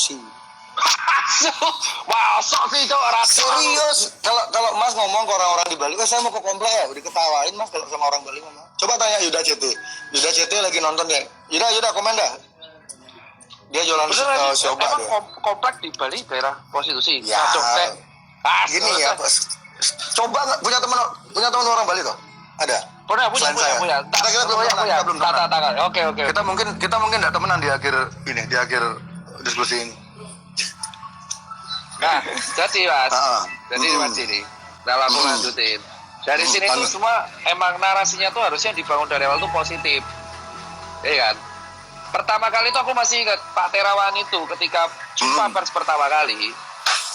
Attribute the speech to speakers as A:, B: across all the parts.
A: prostitusi.
B: Masuk sih Cok,
A: serius. Kalau Mas ngomong ke orang-orang di Bali, saya mau ke komplek ya, diketawain Mas kalau sama orang Bali ngomong. Coba tanya Yuda CT. Yuda CT lagi nonton ya. Yuda komen dah. Dia jualan sioba
B: emang
A: dia.
B: komplek di Bali daerah prostitusi.
A: Ya. Gini ya, coba nggak punya teman orang Bali toh? Ada.
B: Punya.
A: Kita belum pernah.
B: Oke.
A: Kita mungkin nggak temenan di akhir diskusi ini.
B: Nah, jadi Mas. Jadi Mas ini. Nah, aku lanjutin. Dari sini tuh semua emang narasinya tuh harusnya dibangun dari awal tuh positif. Iya kan? Pertama kali tuh aku masih ingat Pak Terawan itu ketika jumpa pers pertama kali.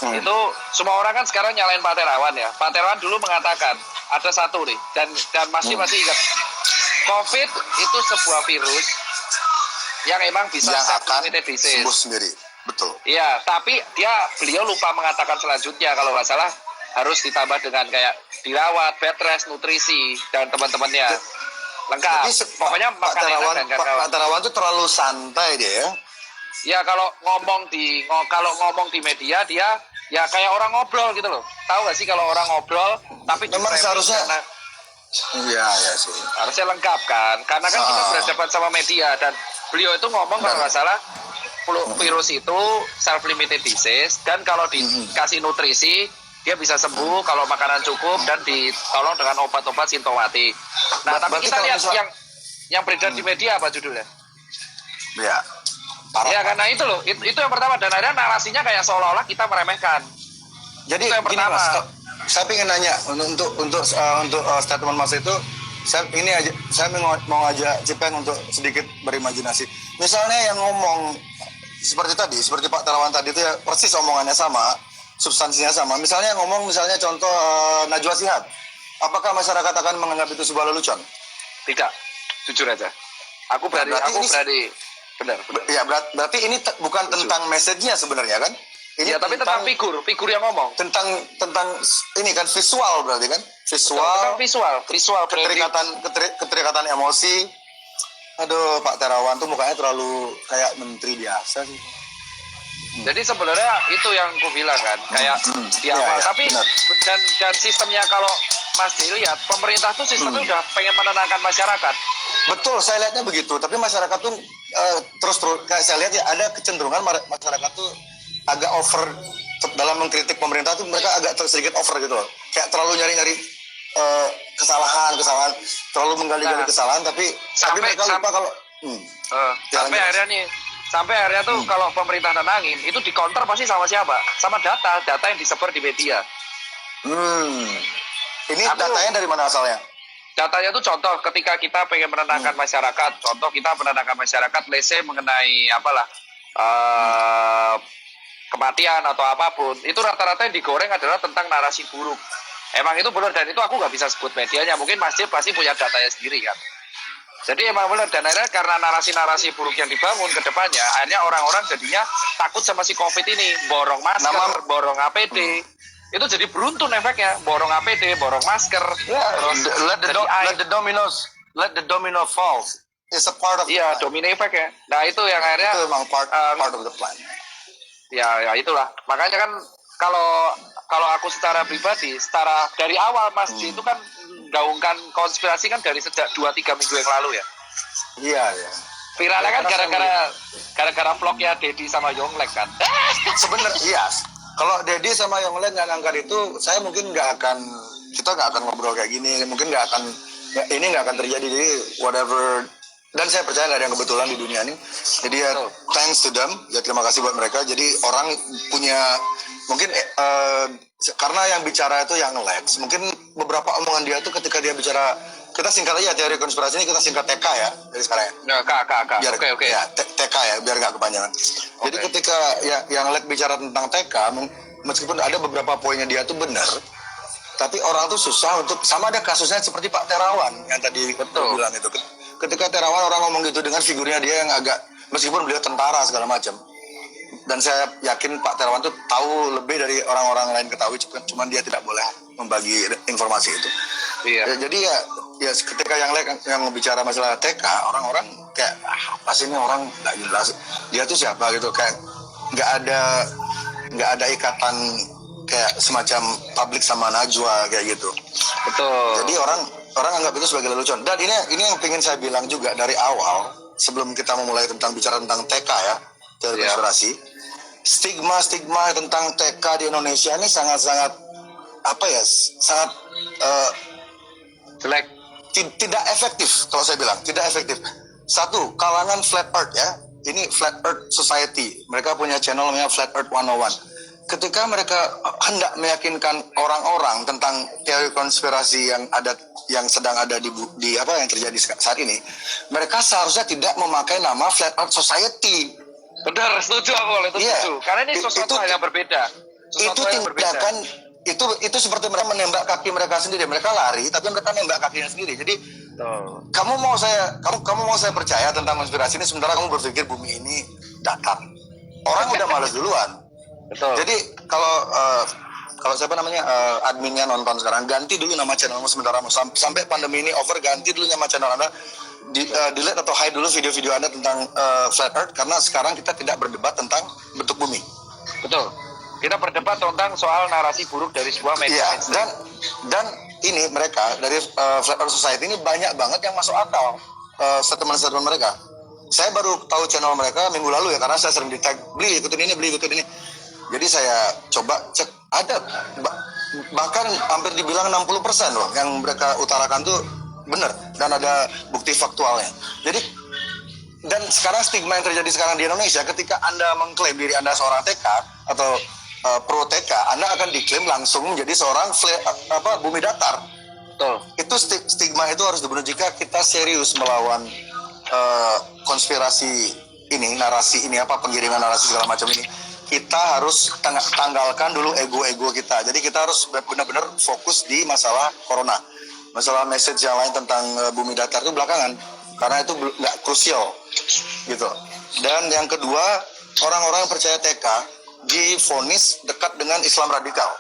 B: Itu semua orang kan sekarang nyalain Pak Terawan ya. Pak Terawan dulu mengatakan ada satu nih dan masih ingat. COVID itu sebuah virus yang emang bisa
A: akan sembuh sendiri. Betul.
B: Iya, tapi beliau lupa mengatakan selanjutnya kalau nggak salah harus ditambah dengan kayak dirawat, bed rest, nutrisi dan teman-temannya lengkap.
A: Jadi,
B: pokoknya makan enak dan kawan-kawan.
A: Pak Terawan itu terlalu santai dia ya.
B: Ya kalau ngomong di media dia ya kayak orang ngobrol gitu loh. Tahu nggak sih kalau orang ngobrol tapi
A: memang seharusnya iya sih.
B: Harusnya lengkap kan, karena kan kita berhadapan sama media dan beliau itu ngomong kalau nggak salah virus itu self-limited disease dan kalau dikasih nutrisi dia bisa sembuh kalau makanan cukup dan ditolong dengan obat-obat simptomatik. Nah, tapi kita lihat yang beredar di media apa judulnya?
A: Ya.
B: Ya karena itu loh, itu yang pertama dan akhirnya narasinya kayak seolah-olah kita meremehkan.
A: Jadi
B: itu yang pertama.
A: Mas, saya ingin nanya untuk statement Mas itu, saya mau ngajak Cipeng untuk sedikit berimajinasi. Misalnya yang ngomong seperti Pak Terawan tadi itu ya persis omongannya sama, substansinya sama. Misalnya contoh Najwa Shihab. Apakah masyarakat akan menganggap itu sebuah lelucon?
B: Tidak, jujur aja. Aku berani. Benar.
A: Ya berarti ini bukan tentang message-nya sebenarnya kan? Ini
B: ya, tapi tentang figur yang ngomong.
A: Tentang ini kan visual berarti kan? Visual keterikatan emosi. Aduh, Pak Terawan tuh mukanya terlalu kayak menteri biasa sih.
B: Jadi sebenarnya itu yang aku bilang kan, kayak di awal. Tapi dan sistemnya kalau Mas dilihat, pemerintah tuh sistemnya udah pengen menenangkan masyarakat.
A: Betul, saya lihatnya begitu. Tapi masyarakat tuh terus kayak saya lihat ya ada kecenderungan masyarakat tuh agak over dalam mengkritik pemerintah tuh mereka agak sedikit over gitu loh. Kayak terlalu nyari-nyari kesalahan, terlalu menggali-gali kesalahan, tapi mereka lupa kalau
B: sampai akhirnya tuh kalau pemerintah nenangin itu dikonter pasti sama siapa? Sama data yang disebar di media.
A: Ini datanya dari mana asalnya?
B: Datanya tuh contoh ketika kita pengen menenangkan masyarakat, contoh kita menenangkan masyarakat, lese mengenai kematian atau apapun, itu rata-rata yang digoreng adalah tentang narasi buruk. Emang itu benar dan itu aku nggak bisa sebut medianya, mungkin Mas Jep pasti punya datanya sendiri kan. Jadi emang benar dan akhirnya karena narasi-narasi buruk yang dibangun ke depannya, akhirnya orang-orang jadinya takut sama si COVID ini, borong masker, borong APD. Itu jadi beruntun efeknya, borong APD, borong masker.
A: Terus let the domino fall. It's a part of
B: domino effect ya. Nah itu yang akhirnya
A: itu memang part of the plan.
B: Ya itulah. Makanya kan kalau aku secara pribadi, dari awal Mas J itu kan gaungkan konspirasi kan dari sejak 2-3 minggu yang lalu ya.
A: Iya.
B: Viralnya kan gara-gara vlognya Dedi sama Yonglek kan.
A: Sebenarnya iya. Kalau Dedi sama Yonglek nggak ngangkat itu, kita nggak akan ngobrol kayak gini. Mungkin ini nggak akan terjadi. Jadi whatever. Dan saya percaya nggak ada yang kebetulan di dunia ini. Jadi ya thanks to them. Ya terima kasih buat mereka. Jadi orang punya mungkin karena yang bicara itu yang Lex. Mungkin beberapa omongan dia tuh ketika dia bicara, kita singkat aja teori konspirasi ini kita singkat TK ya dari sekarang ya.
B: Nah, Oke.
A: Ya, TK ya biar nggak kepanjangan. Jadi ketika yang Lex bicara tentang TK, meskipun ada beberapa poinnya dia tuh benar, tapi orang tuh susah untuk sama ada kasusnya seperti Pak Terawan yang tadi bilang itu. Ketika Terawan orang ngomong gitu dengan figurnya dia yang agak meskipun beliau tentara segala macam. Dan saya yakin Pak Terawan tuh tahu lebih dari orang-orang lain ketahui, cuman dia tidak boleh membagi informasi itu.
B: Iya.
A: Jadi ya ketika yang bicara masalah TK, orang-orang kayak apa sih ini orang nggak jelas dia tuh siapa gitu kayak nggak ada ikatan kayak semacam publik sama Najwa kayak gitu.
B: Betul.
A: Jadi orang anggap itu sebagai lelucon. Dan ini yang ingin saya bilang juga dari awal sebelum kita memulai bicara tentang TK ya, teori konspirasi. Stigma tentang TK di Indonesia ini sangat sangat
B: jelek.
A: Tidak efektif kalau saya bilang, tidak efektif. Satu, kalangan Flat Earth ya. Ini Flat Earth Society. Mereka punya channel namanya Flat Earth 101. Ketika mereka hendak meyakinkan orang-orang tentang teori konspirasi yang sedang ada di apa yang terjadi saat ini, mereka seharusnya tidak memakai nama Flat Earth Society.
B: Benar, setuju aku oleh itu setuju. Karena ini sesuatu hal yang berbeda.
A: Itu tindakan itu seperti mereka menembak kaki mereka sendiri. Mereka lari tapi mereka nembak kakinya sendiri. Jadi kamu mau saya percaya tentang konspirasi ini sementara kamu berpikir bumi ini datar. Orang udah malas duluan.
B: Betul.
A: Jadi kalau siapa namanya adminnya nonton sekarang, ganti dulu nama channelmu sementara sampai pandemi ini over, ganti dulu nama channel Anda, delete atau hide dulu video-video Anda tentang Flat Earth, karena sekarang kita tidak berdebat tentang bentuk bumi.
B: Betul. Kita berdebat tentang soal narasi buruk dari sebuah media.
A: Iya, dan ini mereka dari Flat Earth Society ini banyak banget yang masuk akal statement-statement mereka. Saya baru tahu channel mereka minggu lalu ya, karena saya sering di tag beli ikutin ini. Jadi saya coba cek, ada bahkan hampir dibilang 60% loh yang mereka utarakan tuh benar dan ada bukti faktualnya. Jadi dan sekarang stigma yang terjadi sekarang di Indonesia, ketika Anda mengklaim diri Anda seorang TK atau pro TK, Anda akan diklaim langsung menjadi seorang bumi datar.
B: Betul.
A: Itu stigma itu harus dibunuh jika kita serius melawan konspirasi ini, narasi ini, penggiringan narasi segala macam ini. Kita harus tanggalkan dulu ego-ego kita. Jadi kita harus benar-benar fokus di masalah corona. Masalah message yang lain tentang bumi datar itu belakangan, karena itu nggak krusial gitu. Dan yang kedua, orang-orang yang percaya TK divonis dekat dengan Islam radikal.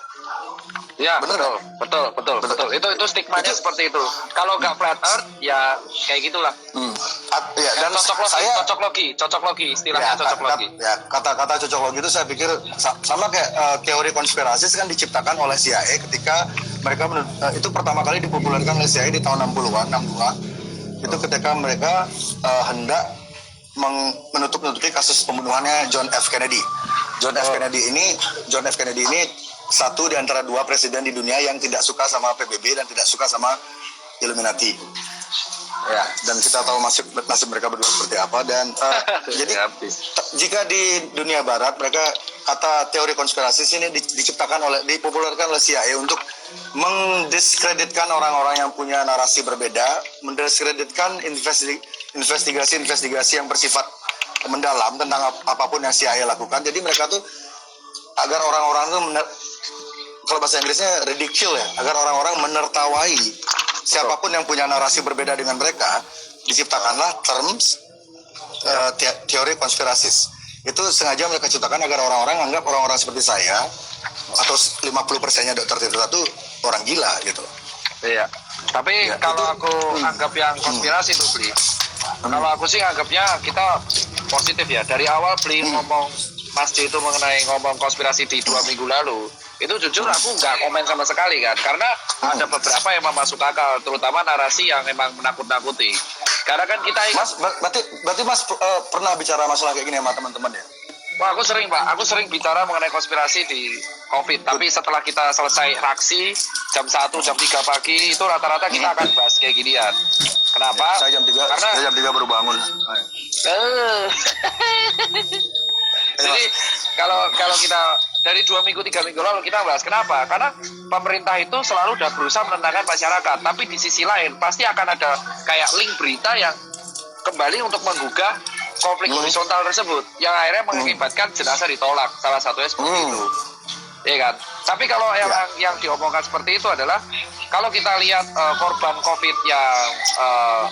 B: Ya,
A: bener
B: betul. Itu stigmanya seperti itu. Kalau nggak flat earth, ya kayak gitulah.
A: Ya, dan
B: cocok logi, istilahnya cocok logi.
A: Ya, kata-kata cocok logi itu saya pikir sama kayak teori konspirasi kan diciptakan oleh CIA ketika mereka itu pertama kali dipopulerkan oleh CIA di tahun 60-an, 62. Itu ketika mereka hendak menutup-nutupi kasus pembunuhannya John F. Kennedy. John F. Kennedy ini satu di antara dua presiden di dunia yang tidak suka sama PBB dan tidak suka sama Illuminati. Ya, dan kita tahu nasib mereka berdua seperti apa. Dan jadi jika di dunia Barat mereka kata teori konspirasi ini dipopulerkan oleh CIA untuk mendiskreditkan orang-orang yang punya narasi berbeda, mendiskreditkan investigasi yang bersifat mendalam tentang apapun yang CIA lakukan. Jadi mereka tuh agar orang-orang tuh kalau bahasa Inggrisnya ridicule ya, agar orang-orang menertawai siapapun yang punya narasi berbeda dengan mereka, diciptakanlah terms teori konspirasis. Itu sengaja mereka ciptakan agar orang-orang anggap orang-orang seperti saya atau 50%-nya Dr. Tirta itu orang gila gitu.
B: Iya. Tapi ya, kalau aku anggap yang konspirasi itu Bli. Kalau aku sih anggapnya kita positif ya. Dari awal Bli ngomong Mas J itu ngomong konspirasi di 2 minggu lalu, itu jujur aku nggak komen sama sekali kan, karena ada beberapa yang masuk akal, terutama narasi yang memang menakut-nakuti. Karena kan kita
A: Mas, berarti Mas pernah bicara masalah kayak gini sama teman-teman ya?
B: Wah, aku sering bicara mengenai konspirasi di COVID, tapi setelah kita selesai aksi jam 1, jam 3 pagi, itu rata-rata kita akan bahas kayak ginian. Kenapa?
A: Saya jam 3 baru bangun.
B: Jadi kalau kita dari 2 minggu 3 minggu lalu kita bahas kenapa? Karena pemerintah itu selalu udah berusaha menenangkan masyarakat, tapi di sisi lain pasti akan ada kayak link berita yang kembali untuk menggugah konflik horizontal tersebut, yang akhirnya mengakibatkan jenazah ditolak. Salah satunya seperti itu, ya kan? Tapi kalau yang diomongkan seperti itu adalah kalau kita lihat korban COVID yang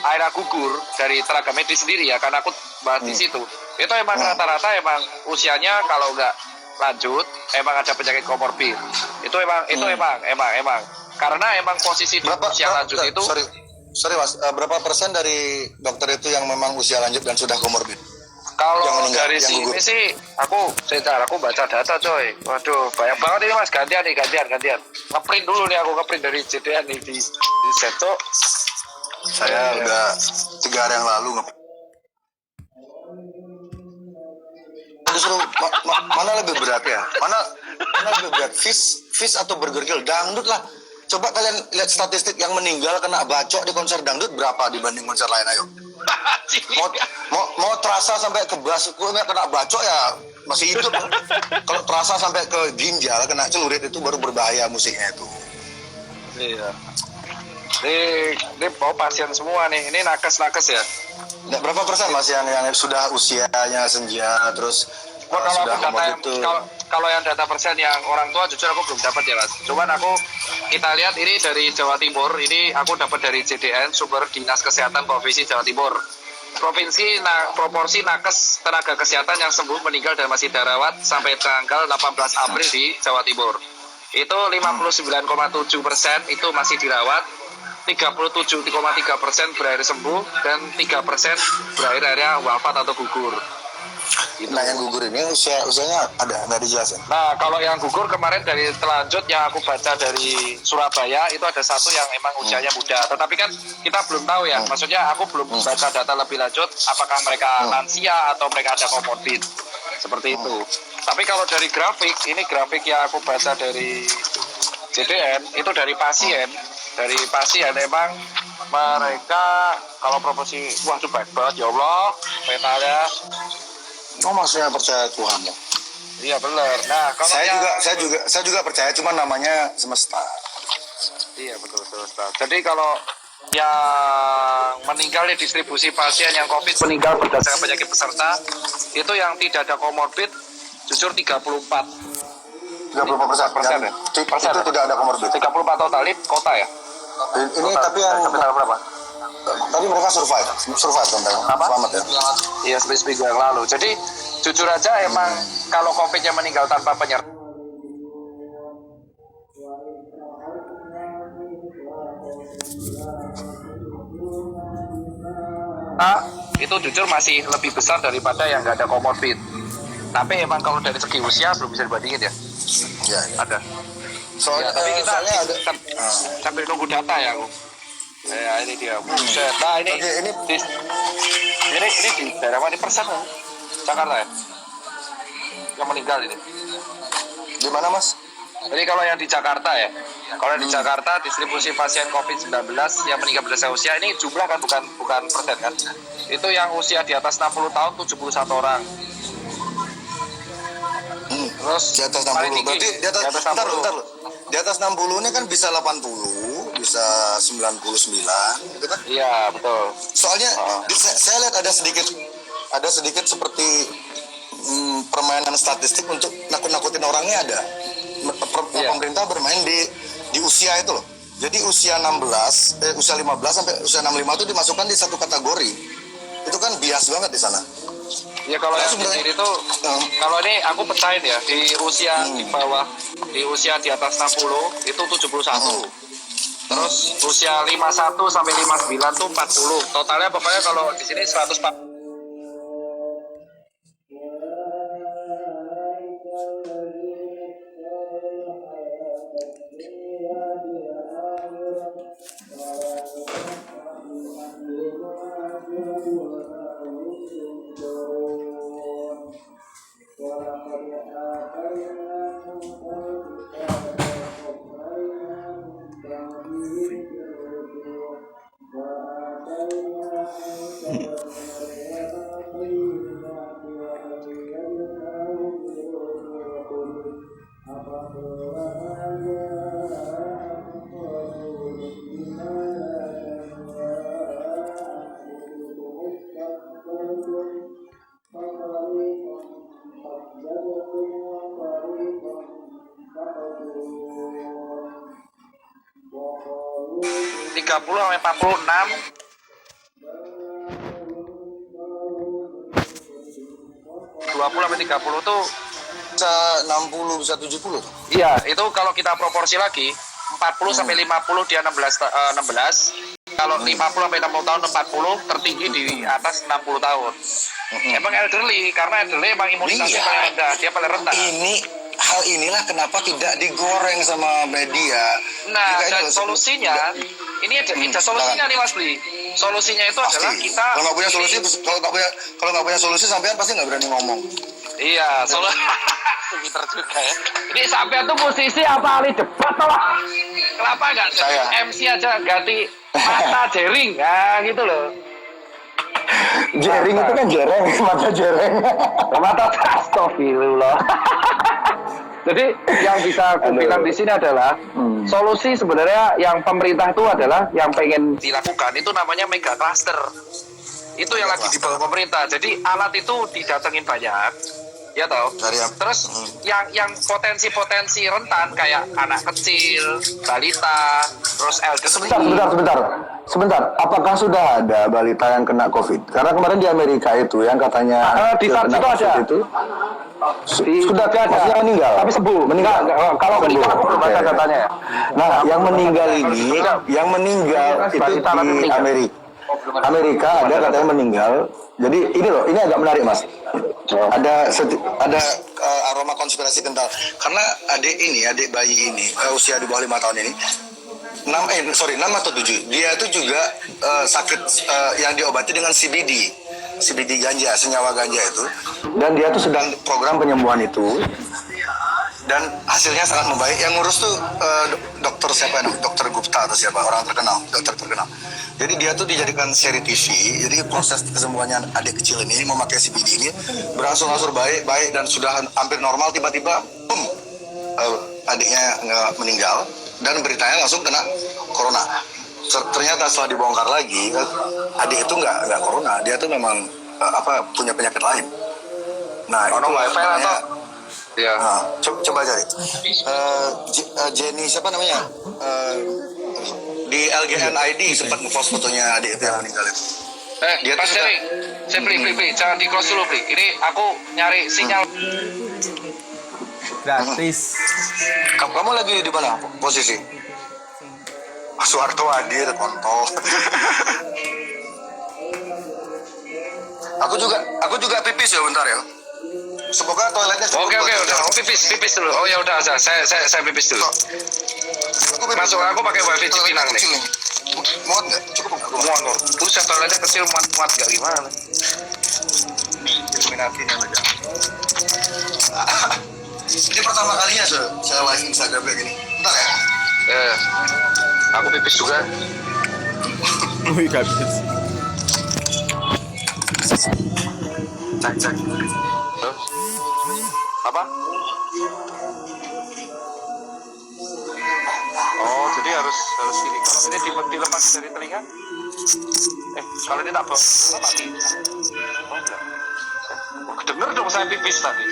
B: akhirnya gugur dari tenaga medis sendiri ya, karena aku bahas di situ. Itu emang rata-rata emang usianya kalau nggak lanjut emang ada penyakit komorbid. Itu emang karena emang posisi di usia lanjut itu.
A: Sorry Mas, berapa persen dari dokter itu yang memang usia lanjut dan sudah komorbid?
B: Kalau dari
A: yang
B: sini
A: gugur.
B: sih, aku baca data coy. Waduh, banyak banget ini mas. Gantian. Ngeprint dulu nih, aku ngeprint dari JDN nih di Seto.
A: Saya udah 3 hari yang lalu justru mana lebih berat ya? Mana lebih berat? Fish atau Burger Kill? Dangdut lah. Coba kalian lihat statistik yang meninggal kena bacok di konser dangdut berapa dibanding konser lain, ayo. Mau terasa sampai ke baskulnya kena bacok ya masih hidup. Kalau terasa sampai ke ginjal kena celurit itu baru berbahaya musiknya itu.
B: Iya. Ini mau pasien semua nih. Ini nakes ya.
A: Nah, berapa persen mas yang sudah usianya senja terus
B: Kalau
A: sudah
B: aku data
A: itu?
B: kalau yang data persen yang orang tua jujur aku belum dapat ya mas. Cuman kita lihat ini dari Jawa Timur. Ini aku dapat dari JDN sumber Dinas Kesehatan Provinsi Jawa Timur. Proporsi nakes tenaga kesehatan yang sembuh meninggal dan masih dirawat sampai tanggal 18 April di Jawa Timur. Itu 59,7% itu masih dirawat, 37,3% berakhir sembuh, dan 3% berakhir akhirnya wafat atau gugur.
A: Nah yang gugur ini usianya ada nggak dijelasin?
B: Nah kalau yang gugur kemarin dari telanjut yang aku baca dari Surabaya itu ada satu yang emang usianya muda. Tetapi kan kita belum tahu ya, maksudnya aku belum baca data lebih lanjut apakah mereka lansia atau mereka ada komorbid seperti itu. Tapi kalau dari grafik, ini grafik yang aku baca dari JDN itu dari pasien emang mereka kalau proporsi wah itu baik banget ya Allah petanya.
A: Oh maksudnya percaya Tuhan ya?
B: Iya benar. Nah kalau
A: saya juga percaya, cuma namanya semesta.
B: Iya betul. Jadi kalau yang meninggal di distribusi pasien yang COVID meninggal berdasarkan penyakit peserta itu yang tidak ada komorbid jujur 34%.
A: 34%. Ya? Itu tidak ada komorbid.
B: 34 total ini kota ya.
A: Ini total, tapi yang
B: berapa?
A: Tadi mereka survive tentang selamat ya.
B: Iya seminggu yang lalu. Jadi jujur aja emang kalau COVID-nya meninggal tanpa penyerta itu jujur masih lebih besar daripada yang nggak ada komorbid. Tapi emang kalau dari segi usia belum bisa dibandingin ya.
A: Iya.
B: Ada.
A: Soalnya
B: tapi kita
A: ada
B: sambil nunggu data ya aku. Ya ini dia. Buset. Nah ini di daerah mana persen ya? Jakarta ya? Yang meninggal ini.
A: Di mana mas?
B: Jadi kalau yang di Jakarta ya, kalau di Jakarta distribusi pasien COVID-19 yang meninggal berdasarkan usia ini jumlah kan bukan persen kan? Itu yang usia di atas 60 tahun 71 orang. Terus
A: di atas 60 berarti di atas 60. Bentar loh. Di atas 60 ini kan bisa 80, bisa 99 gitu kan?
B: Iya, betul.
A: Soalnya saya lihat ada sedikit seperti permainan statistik untuk nakut-nakutin orangnya ada. Pemerintah bermain di usia itu loh. Jadi usia 15 sampai usia 65 itu dimasukkan di satu kategori. Itu kan bias banget di sana.
B: Ya kalau yang di sini tuh, kalau ini aku pecahin ya, di usia di bawah, di usia di atas 60 itu 71. Terus usia 51 sampai 59 tuh 40. Totalnya pokoknya kalau di sini 140. Sampai 46 20 sampai 30 tuh
A: bisa 60 bisa 70 tuh.
B: Iya, itu kalau kita proporsi lagi 40 sampai 50 dia 16 Kalau 50 sampai 60 tahun, 40 tertinggi di atas 60 tahun. Emang elderly, karena elderly emang imunitasnya
A: Iya.
B: paling rendah, dia paling rendah.
A: Hal inilah kenapa tidak digoreng sama media.
B: Nah,
A: Juga
B: dan
A: ini loh,
B: solusinya, ini ada solusinya nih Mas Bli. Solusinya itu
A: pasti.
B: adalah kita
A: Kalau nggak punya solusi, kalau nggak punya solusi, sampean pasti nggak berani ngomong.
B: Iya, pinter juga ya. Ini sampai tuh posisi apa ahli debat toh? Kenapa nggak jadi
A: Saya.
B: MC aja ganti mata jering, nah gitu loh.
C: Jering itu kan jereng, mata jereng.
B: Mata astagfirullah. Jadi yang bisa aku bilang di sini adalah solusi sebenarnya yang pemerintah itu adalah yang pengen dilakukan itu namanya mega cluster. Itu yang lagi dibawa pemerintah. Jadi alat itu didatengin banyak. Ya toh. Terus yang potensi-potensi rentan kayak anak kecil, balita, terus elderly.
C: Sebentar. Apakah sudah ada balita yang kena COVID? Karena kemarin di Amerika itu yang katanya
B: di
C: kena
B: situ ada.
C: COVID itu sudah
B: ada.
C: maksudnya meninggal.
B: Tapi sembuh.
C: Meninggal.
B: Kalau
C: Sembuh.
B: meninggal aku belum baca
C: Oke.
B: datanya ya.
C: Nah, yang meninggal itu
B: balita
C: di
B: tapi meninggal.
C: Amerika ada katanya meninggal. Jadi ini agak menarik, Mas.
A: Ada aroma konspirasi kental karena adik bayi ini usia di bawah 5 tahun ini 6 atau 7 dia itu juga sakit yang diobati dengan CBD ganja, senyawa ganja itu,
C: Dan dia tuh sedang program penyembuhan itu.
A: dan hasilnya sangat membaik. Yang ngurus tuh dokter siapa namanya, dokter Gupta atau siapa, dokter terkenal. Jadi dia tuh dijadikan seri TV. Jadi proses kesembuhannya adik kecil ini memakai CBD ini berangsur-angsur baik dan sudah hampir normal. Tiba-tiba boom, adiknya nggak meninggal dan beritanya langsung kena corona. Ternyata setelah dibongkar lagi, adik itu nggak corona, dia tuh memang punya penyakit lain. Nah, itu makanya.
B: Ya.
A: Nah, coba cari Jenny siapa namanya, di LGN ID sempat ngepost fotonya adik itu yang meninggal itu.
B: Dia Mas Jerry, saya beli, jangan di close dulu beli. Ini aku nyari sinyal.
D: Gratis.
A: Kamu lagi di mana posisi? Soeharto hadir kontol. aku juga pipis ya bentar ya. Semoga toiletnya cukup.
B: Oke, udah. Aku pipis dulu. Oh ya udah, saya pipis dulu. Masuk aku pakai wifi Cipinang nih.
A: Muat nggak? Cukup nggak?
B: Muat. Terus toiletnya kecil muat nggak gimana?
A: Illuminati-nya aja. Ini pertama kalinya saya live Instagram kayak gini. Bentar ya.
B: Aku pipis juga.
D: Wih, habis.
A: Cek.
B: Apa? Oh, jadi harus ini. Kalau ini dilepas dari telinga? Kalau ini tak mati. Oh, enggak. Kedenger dong saya pipis tadi.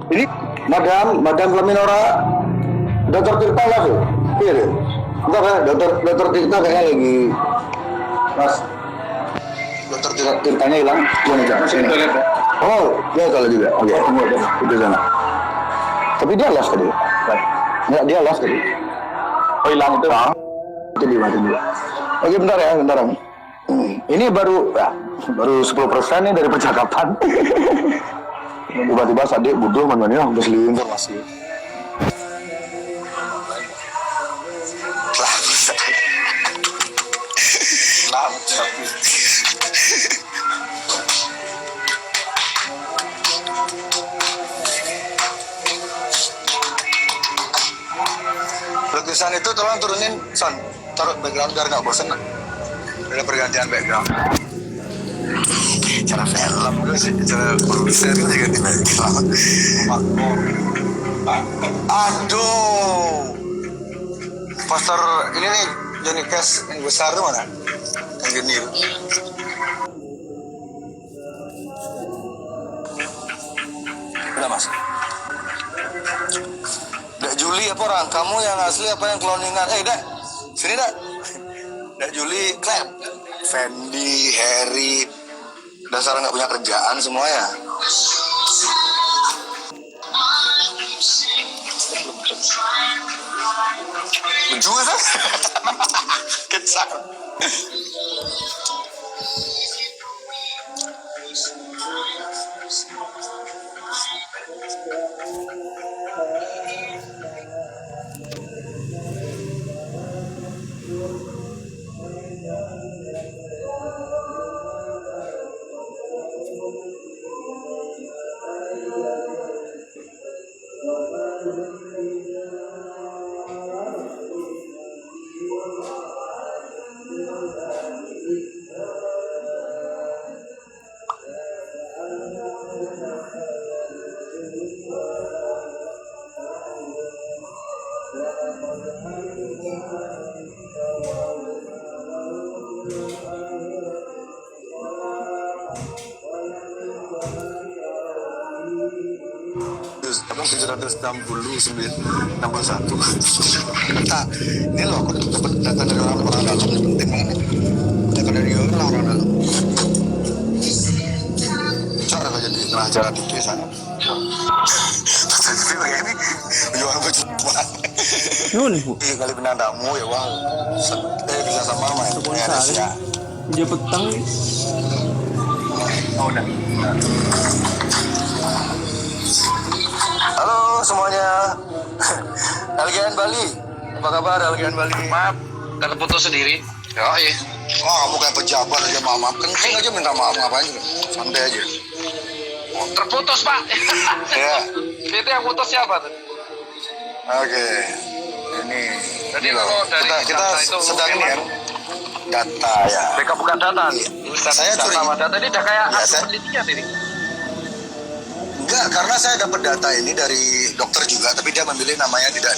C: Ini Madam Flaminora, Dokter Tirta lah tuh. Iya deh. Entar ya, Dokter Tirta kayaknya lagi. Mas, Dokter Tirtanya hilang. Gimana Cak? Sini. Oh, dia kalau juga. Oke, itu sana. Tapi dia lost tadi. Enggak, dia lost tadi. Oh, hilang itu. Itu dimati dulu. Oke, bentar ya. Ini baru 10% nih dari percakapan. Tiba-tiba Sadik butuh mana-mana beli informasi.
A: Lukisan itu tolong turunin, Son. Taruh background biar nggak bosan. Ada pergantian background. Cara film gue sih, cara produser juga ganti background. Aduh. Poster ini nih Johnny Cash yang besar tuh mana? yang gini. Udah mas. Dak Juli apa orang? Kamu yang asli apa yang cloningan? Dak, sini dak. Dak Juli, Clap, Fendi, Harry, dasar nggak punya kerjaan semua ya. Bejua kan? Kecak. Abang 769 61. Nah, ini loh aku dapat data dari orang-orang dalam, ini penting banget. Data dari orang-orang dalam. Cara aja di tengah jalan di desa. Tapi begini, jualan baju banget.
D: Yun po.
A: Iya kali penandamu ya wow. Bisa sama main Indonesia.
D: Dia petang.
A: Oh udah. Halo semuanya. LGN Bali. Apa kabar LGN Bali?
B: Maaf, terputus sendiri. Ya, iya.
A: Wah kamu kayak pejabat aja maaf. Kencing aja minta maaf ngapain? Santai aja.
B: Oh, terputus, Pak.
A: Ya.
B: Itu yang putus siapa tuh?
A: Oke. Ini.
B: Jadi kalau dari
A: kita
B: data itu
A: sedang ini ya. Data ya.
B: Mereka bukan data.
A: Saya curiga.
B: Sama data ini udah kayak
A: Ya,
B: akun penelitian ini.
A: Enggak, karena saya dapat data ini dari dokter juga, tapi dia memilih namanya tidak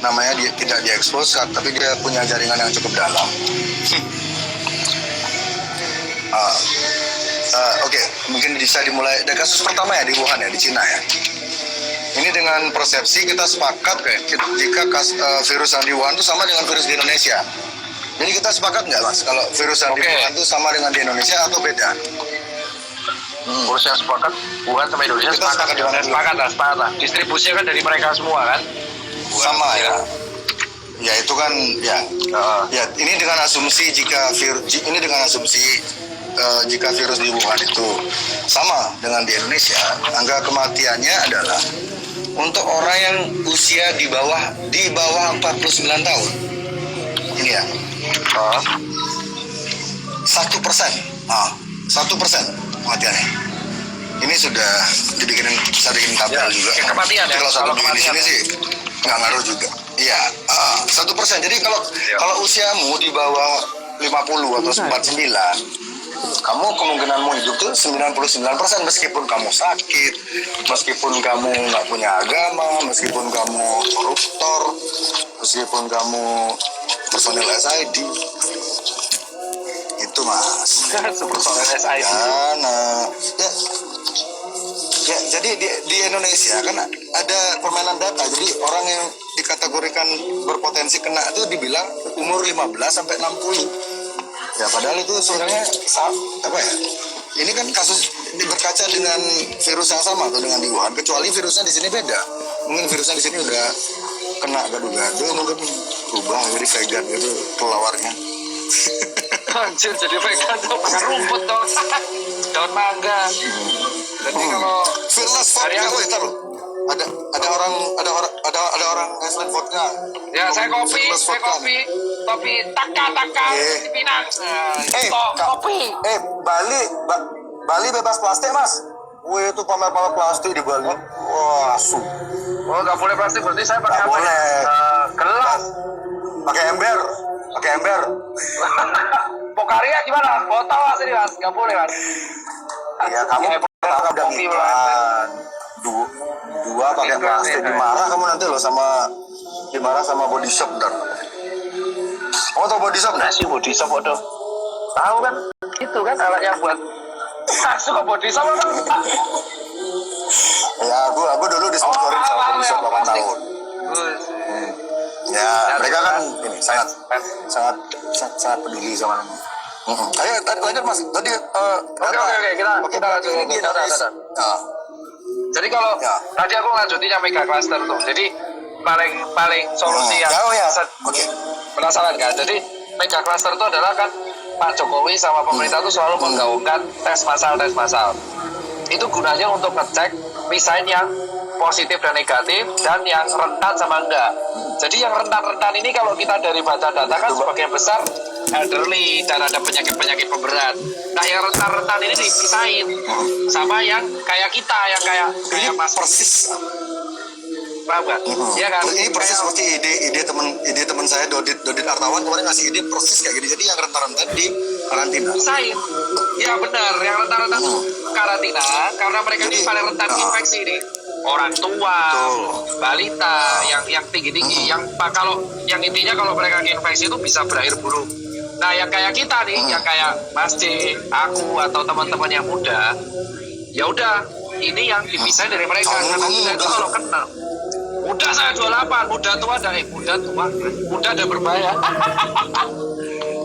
A: namanya dia tidak diekspos, tapi dia punya jaringan yang cukup dalam. Oke, mungkin bisa dimulai dari kasus pertama ya di Wuhan ya, di Cina ya. Ini dengan persepsi kita sepakat jika virus yang di Wuhan itu sama dengan virus di Indonesia. Jadi kita sepakat nggak mas, kalau virus yang di Wuhan itu sama dengan di Indonesia atau beda?
B: Urus yang sepakat Wuhan sama Indonesia
A: Kita sepakat
B: sepakat lah. Distribusinya kan dari mereka semua kan.
A: Sama ya. Ya itu kan ya. Ya ini dengan asumsi jika jika virus di Wuhan itu sama dengan di Indonesia, angka kematiannya adalah untuk orang yang usia di bawah 49 tahun. Ini ya. 1%. 1% kematiannya. Ini sudah saya bikin tabel
B: Ya,
A: juga.
B: kematian ya.
A: Kalau satu
B: Kalau
A: di sini
B: kematian.
A: sih nggak ngaruh juga. Iya, 1%. Jadi kalau usiamu di bawah 50 atau 49, kamu kemungkinanmu hidup tuh 99% meskipun kamu sakit, meskipun kamu nggak punya agama, meskipun kamu koruptor, meskipun kamu personil SID. Itu mas.
B: Personel SID.
A: Ya, jadi di Indonesia kan ada permainan data. Jadi orang yang dikategorikan berpotensi kena itu dibilang umur 15 sampai 60. Ya padahal itu sebenarnya apa ya? Ini kan kasus berkaca dengan virus yang sama atau dengan di Wuhan, kecuali virusnya di sini beda. Mungkin virusnya di sini udah kena gado-gado, mungkin berubah jadi vegan gitu kelawarnya.
B: Anjir, jadi vegan tuh makan rumput dong. Daun mangga. Jadi kalau
A: Fearless vodka, woi taruh. Ada orang Iceland vodka.
B: ya saya kopi taka di Pinang. Kopi.
A: Bali bebas plastik mas. Wih itu pamer-pamer plastik di Bali. Wah su.
B: Oh nggak boleh plastik, berarti saya pakai
A: Nggak
B: apa?
A: boleh.
B: Gelas.
A: Pakai ember.
B: Pokaria gimana? Botol mas ini mas, nggak boleh mas.
A: Ya kamu udah
B: kopi
A: iklan. Dua pakai plastik, dimarah kamu nanti loh dimarah sama body shop ntar.
C: Kamu tahu body shop nggak?
B: Nasi body shop waduh. Tahu kan? Itu kan alat yang buat masuk ke body shop kan?
C: Ya, aku dulu disponsorin sama body shop 8 tahun. Ya, mereka kan ini sangat peduli sama ini. Ayo lanjut Mas. Tadi
B: Oke, kita lanjut ini. Jadi kalau tadi aku lanjutin yang mega cluster tuh. Jadi paling solusi yang penasaran kan. Jadi mega cluster itu adalah kan Pak Jokowi sama pemerintah itu selalu menggaungkan tes massal. Itu gunanya untuk ngecek misalnya yang positif dan negatif dan yang rentan sama enggak. Jadi yang rentan ini kalau kita dari baca data kan sebagian besar elderly dan ada penyakit pemberat. Nah yang rentan ini dipisahin sama yang kayak kita, yang kayak Mas
C: persis.
B: Paham kan? Iya kan?
C: Ini persis seperti ide teman saya Dodit Artawan kemarin ngasih ide persis kayak gini. Jadi yang rentan di karantina.
B: Pisahin. Ya benar, yang rentan karantina karena mereka ini paling rentan infeksi nih. Orang tua, balita, yang tinggi, yang kalau yang intinya kalau mereka infeksi itu bisa berakhir buruk. Nah, yang kayak kita nih, yang kayak Mas C, aku atau teman-teman yang muda, ya udah, ini yang dipisahin dari mereka. Karena kita itu kalau kena, muda saya 28, muda ada berbahaya.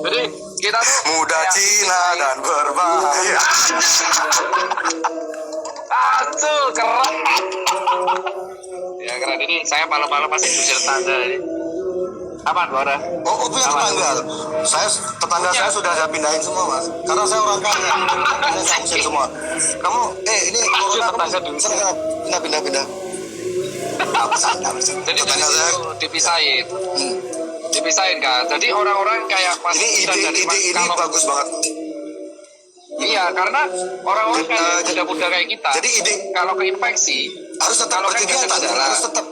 B: Jadi kita tuh
C: muda Cina dan berbahaya.
B: Aduh, keren. Ya keren ini saya malam-malam masih busir tangga ini. Apa Bora?
C: Oh, punya tetangga. Saya sudah saya pindahin semua Mas. Karena saya orang kaya. Saya usir semua. Kamu, ini corona
B: tetangga dulu.
C: Pindah.
B: Jadi dari situ dipisahin. Dipisahin kan. Jadi orang-orang kayak Mas
C: ini ide bagus banget.
B: Iya, karena orang-orang kayak muda-muda kayak kita.
C: Jadi ide
B: kalau keinfeksi
C: harus tetap berkegiatan, harus tetap.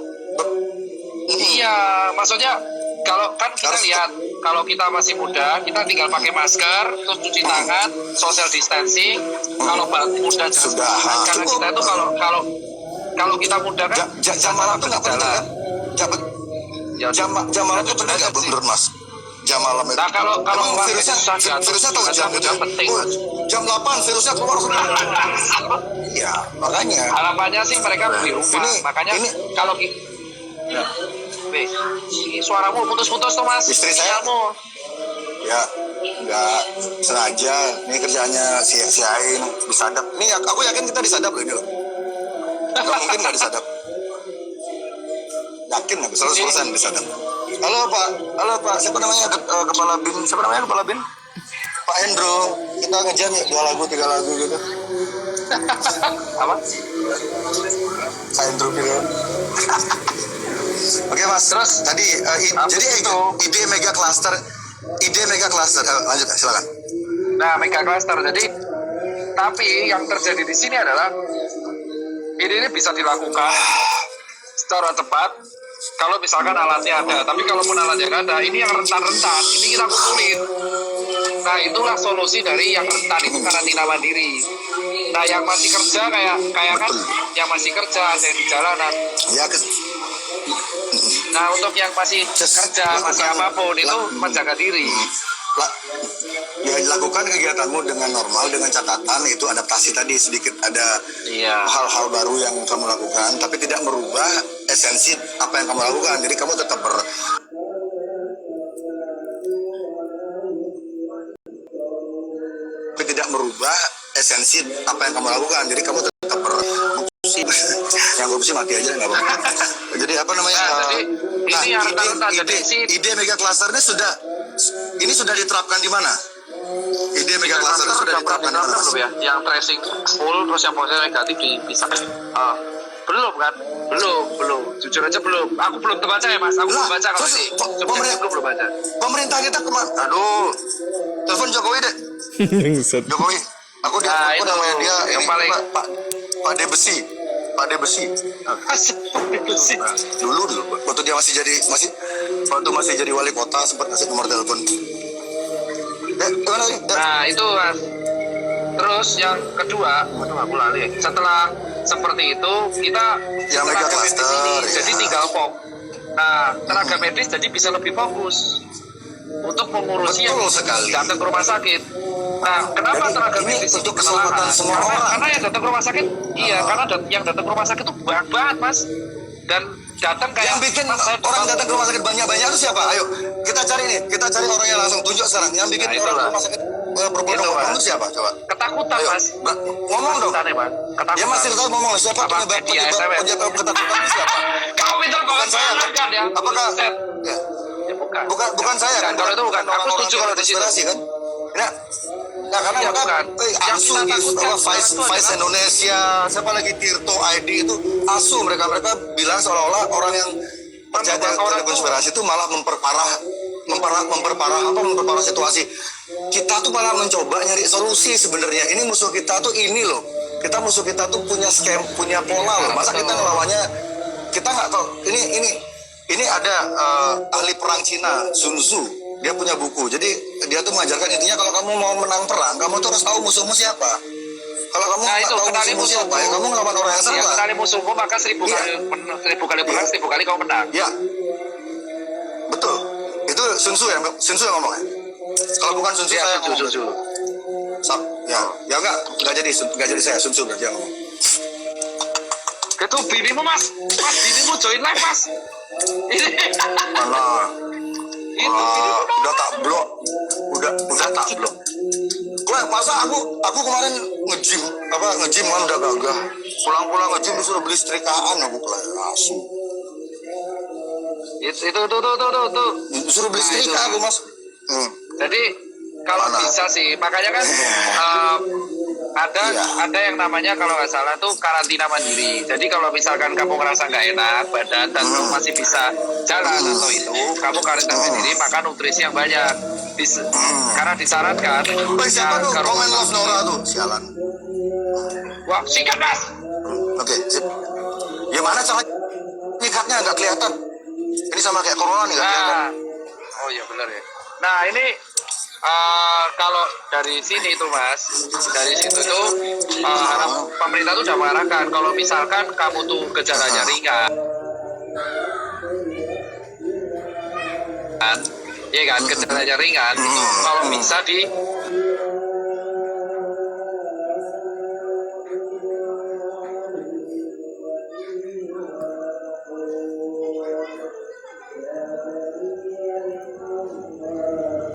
B: Iya, maksudnya kalau kan kita lihat kalau kita masih muda, kita tinggal pakai masker, terus cuci tangan, social distancing. Kalau muda
C: sudah.
B: Karena kita itu kalau kita muda kan
C: jam malam itu nggak penting kan? Jam malam itu penting nggak menurut Mas? Jam malam itu.
B: Nah kalau
C: virusnya tahu jam
B: penting.
C: Jam 8 virusnya keluar semua. Ya makanya.
B: Harapannya sih mereka di rumah. Makanya kalau ya. Ini suaramu putus-putus tuh Mas.
C: Istri saya. Ya nggak sengaja. Ini kerjanya sia-siain disadap. Ini aku yakin kita disadap loh ini loh. Nggak mungkin nggak disadap. Yakin nggak 100% disadap. Halo Pak, siapa namanya kepala bin? Pak Endro, kita ngejam ya 2 lagu 3 lagu gitu.
B: Apa?
C: Pak Endro gitu. Oke Mas, terus tadi jadi ide mega cluster, lanjut silakan.
B: Nah mega cluster, jadi tapi yang terjadi di sini adalah ini bisa dilakukan secara cepat. Kalau misalkan alatnya ada, tapi kalaupun alatnya nggak ada, ini yang rentan-rentan, ini kita kumpulin. Nah itulah solusi dari yang rentan itu karantina mandiri. Nah yang masih kerja kayak kan, yang masih kerja ada di jalanan.
C: Ya,
B: nah untuk yang masih kerja, masih apapun itu menjaga diri.
C: Ya lakukan kegiatanmu dengan normal, dengan catatan itu adaptasi tadi sedikit ada hal-hal baru yang kamu lakukan, tapi tidak merubah esensi apa yang kamu lakukan. Jadi kamu tetap yang korupsi mati aja nggak apa-apa. Jadi apa namanya? Ide mega cluster ini sudah diterapkan di mana? Ide mega cluster sudah diterapkan di mana?
B: Belum ya? Yang tracing full terus yang positif negatif dipisah. Belum kan? Belum. Jujur aja belum. Aku belum terbaca ya Mas. Aku belum baca kalau ini. Aku belum baca.
C: Pemerintah kita kemana? Aduh. Telepon Jokowi deh. Jokowi. Aku namanya dia
B: yang paling
C: Pak D Besi. Dulu waktu dia masih jadi wali kota sempat kasih nomor telepon.
B: Nah itu Mas. Terus yang kedua, aku lali. Setelah seperti itu kita
C: yang mega cluster
B: jadi tinggal fokus. Nah tenaga medis jadi bisa lebih fokus. untuk mengurusi
A: Betul
B: yang
A: sekali.
B: datang ke rumah sakit. Nah, kenapa
A: Jadi,
B: tenaga
A: ini
B: medis
A: untuk
B: itu
A: keselamatan
B: kelelahan?
A: semua orang.
B: Karena yang datang ke rumah sakit, iya, karena yang datang ke rumah sakit itu banyak banget, Mas. Dan datang kayak
A: Yang bikin
B: Mas, saya
A: orang datang ke rumah sakit banyak-banyak itu siapa? Ayo, kita cari nih. Kita cari orangnya langsung. Tunjuk sekarang. Yang bikin
B: Nah,
A: orang
B: itulah.
A: ke rumah sakit berbondong-bondong
B: Mas.
A: itu siapa? Coba.
B: ketakutan,
A: Ayo,
B: Mas.
A: ngomong dong.
B: Ketakutan ya, Bang. Ketakutan.
A: Ya Mas Tirta ngomong siapa
B: Apa?
A: penyebab
B: Media SMS.
A: ketakutan itu siapa?
B: Kamu pintar
A: Bukan
B: banget
A: saya,
B: kan ya?
A: Apakah?
B: Set.
A: Ya.
B: Ya, bukan.
A: Bukan saya kan?
B: Kalau itu bukan. Aku
A: orang-orang
B: setuju kalau di situ.
A: konspirasi kan? Nah karena
B: Iya,
A: maka
B: bukan. Yang
A: ASU
B: kita
A: gitu,
B: takutkan
A: Vice
B: sekarang itu adalah-
A: Indonesia, siapa lagi Tirto ID itu ASU mereka bilang seolah-olah orang yang percaya teori konspirasi itu malah memperparah situasi. Kita tuh malah mencoba nyari solusi sebenarnya. Ini musuh kita tuh ini loh. Musuh kita tuh punya scam, punya pola loh. Masa kita ngelawannya kita nggak tahu. Ini ada ahli perang Cina, Sun Tzu. Dia punya buku. Jadi dia tuh mengajarkan intinya kalau kamu mau menang perang, kamu tuh harus tahu musuhmu siapa. Kalau kamu
B: Nah,
A: nggak
B: itu
A: tahu
B: kenali
A: musuhmu siapa, ya kamu ngelawan orang yang
B: Ya,
A: salah.
B: kenali musuhmu maka 1000
A: Iya.
B: kali perang, 1000 kali kau menang.
A: Ya, betul. Itu Sun Tzu yang ngomong ya. Kalau bukan Sun Tzu
B: Ya,
A: saya yang ngomong.
B: setuju.
A: Ya enggak jadi saya Sun Tzu berarti yang ngomong.
B: Itu binimu, Mas. Mas, binimu join live, Mas. Ini.
A: Mana?
B: Itu binimu.
A: Udah tak blok. Udah tak blok. Gue masa aku kemarin nge-gym kan udah gagah. Pulang nge-gym disuruh beli setrikaan aku kelas. Asu.
B: Itu.
A: Disuruh beli
B: Nah,
A: setrika
B: itu.
A: aku Mas.
B: Jadi kalau
A: Mana?
B: bisa sih, makanya kan
A: Iya.
B: ada yang namanya kalau nggak salah tuh karantina mandiri. Jadi kalau misalkan kamu ngerasa nggak enak badan dan kamu masih bisa jalan atau itu, kamu karantina mandiri makan nutrisi yang banyak. Karena disarankan
A: Siapa tuh
B: ke rumah
A: komen Love
B: sakit.
A: Nora tuh? Sialan.
B: Wah, sikat, Mas.
A: Oke, sip. Gimana cara nyikatnya nggak kelihatan? Ini sama kayak corona nih nggak kelihatan.
B: Nah, oh iya benar ya. Nah ini kalau dari sini tuh Mas, dari situ tuh pemerintah tuh udah mengarahkan kalau misalkan kamu tuh gejalanya ringan, iya kan, gejalanya ringan itu kalau bisa